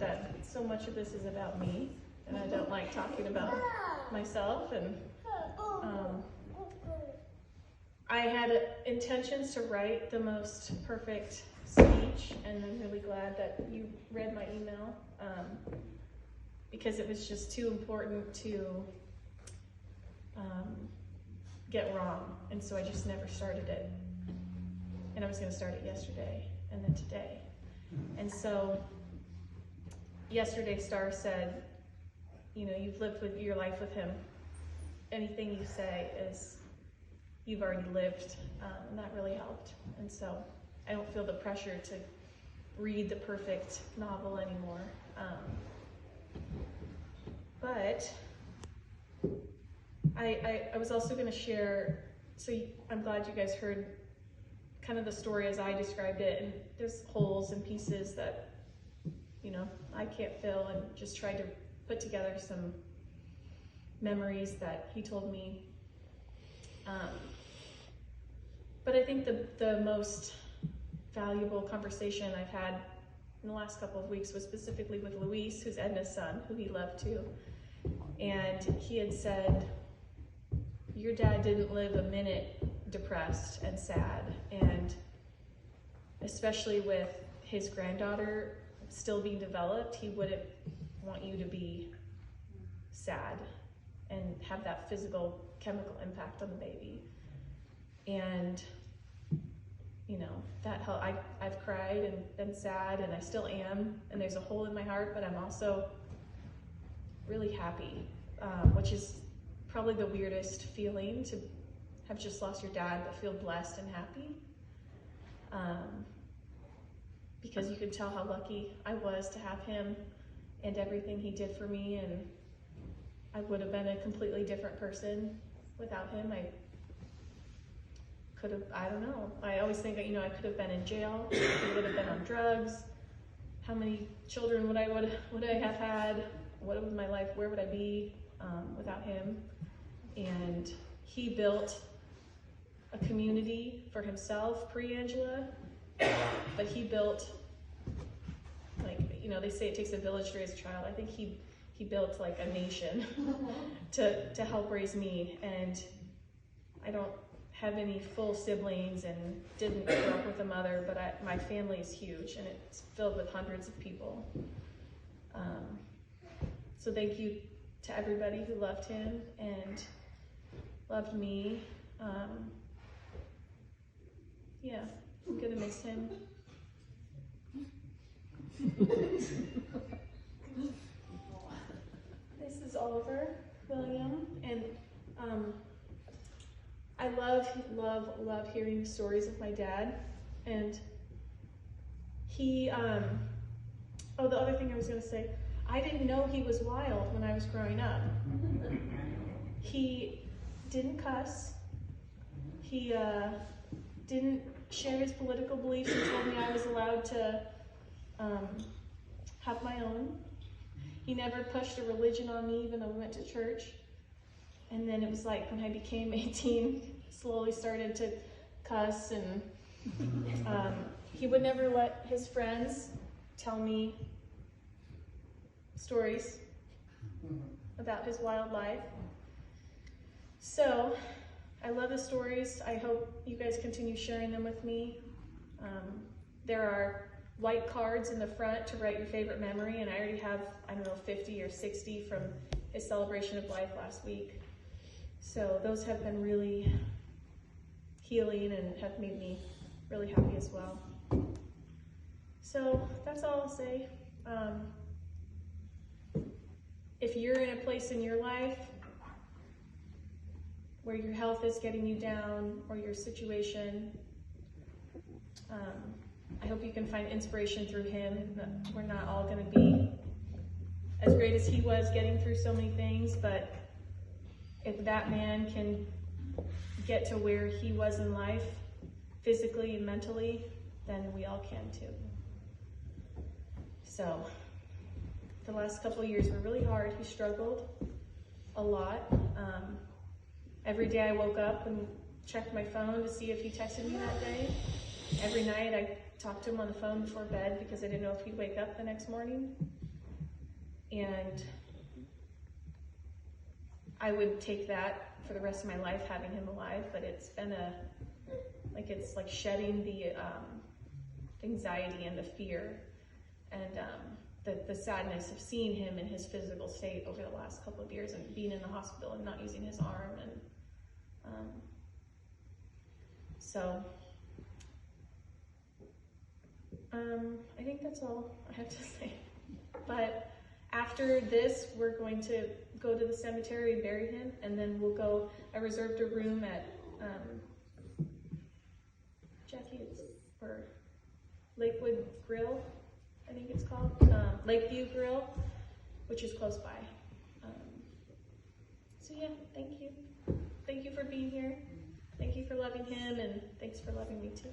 that so much of this is about me, and I don't like talking about myself. And I had intentions to write the most perfect speech, and I'm really glad that you read my email, because it was just too important to get wrong, and so I just never started it. And I was going to start it yesterday and then today. And so yesterday Star said, you know, you've lived with your life with him. Anything you say is you've already lived, and that really helped. And so I don't feel the pressure to read the perfect novel anymore. But I was also going to share, so I'm glad you guys heard kind of the story as I described it, and there's holes and pieces that, you know, I can't fill, and just tried to put together some memories that he told me. But I think the most valuable conversation I've had in the last couple of weeks was specifically with Luis, who's Edna's son, who he loved too. And he had said, your dad didn't live a minute depressed and sad, and especially with his granddaughter still being developed, he wouldn't want you to be sad and have that physical chemical impact on the baby. And you know, that helped. I've cried and been sad, and I still am, and there's a hole in my heart, but I'm also really happy, which is probably the weirdest feeling, to have just lost your dad but feel blessed and happy, because you can tell how lucky I was to have him and everything he did for me, and I would have been a completely different person without him. I could have, I don't know, I always think that, you know, I could have been in jail, I would have been on drugs. How many children would I have had? What would my life, where would I be without him? And he built a community for himself pre-Angela, but he built, like, you know, they say it takes a village to raise a child. I think he built like a nation to help raise me. And I don't have any full siblings and didn't grow up with a mother, but my family is huge, and it's filled with hundreds of people. So thank you to everybody who loved him and loved me. Yeah, I'm gonna miss him. This is Oliver William, and I love hearing stories of my dad. And he, oh, the other thing I was gonna say, I didn't know he was wild when I was growing up. He didn't cuss. He didn't share his political beliefs and told me I was allowed to have my own. He never pushed a religion on me, even though we went to church. And then it was like when I became 18, slowly started to cuss, and he would never let his friends tell me stories about his wild life. So I love his stories. I hope you guys continue sharing them with me. There are white cards in the front to write your favorite memory, and I already have, I don't know, 50 or 60 from his celebration of life last week. So those have been really healing and have made me really happy as well. So that's all I'll say. If you're in a place in your life where your health is getting you down, or your situation, I hope you can find inspiration through him. We're not all going to be as great as he was getting through so many things, but if that man can get to where he was in life, physically and mentally, then we all can too. So the last couple of years were really hard. He struggled a lot. Every day I woke up and checked my phone to see if he texted me that day. Every night I talked to him on the phone before bed because I didn't know if he'd wake up the next morning. And I would take that for the rest of my life, having him alive, but it's been it's like shedding the anxiety and the fear and the sadness of seeing him in his physical state over the last couple of years and being in the hospital and not using his arm. And I think that's all I have to say. But after this, we're going to go to the cemetery and bury him, and then we'll go. I reserved a room at Jackie, it's for Lakewood Grill, I think it's called, Lakeview Grill, which is close by. So yeah, thank you. Thank you for being here. Thank you for loving him, and thanks for loving me too.